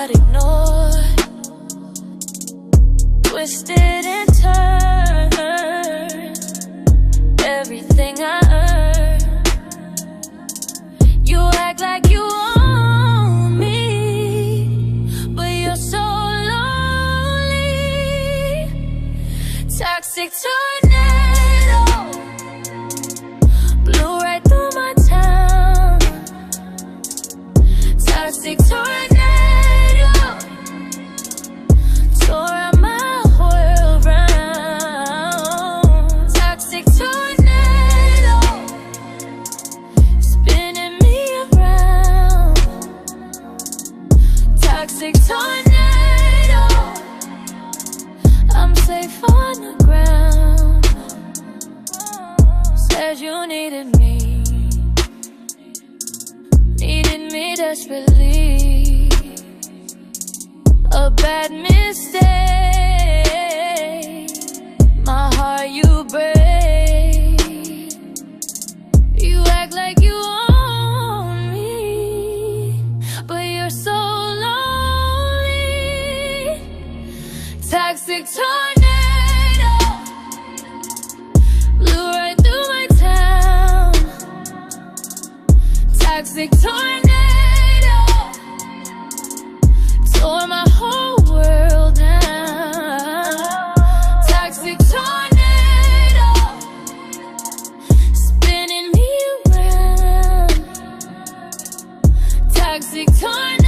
got ignored, twisted and turned, everything I earned. You act like you own me, but you're so lonely. Toxic tornado blew right through my town. Toxic tornado tore out my world round. Toxic tornado spinning me around. Toxic tornado, I'm safe on the ground. Said you needed me desperately. A bad mistake, my heart you break. You act like you own me, but you're so lonely. Toxic tornado blew right through my town. Toxic tornado tore my whole world down. Toxic tornado spinning me around. Toxic tornado.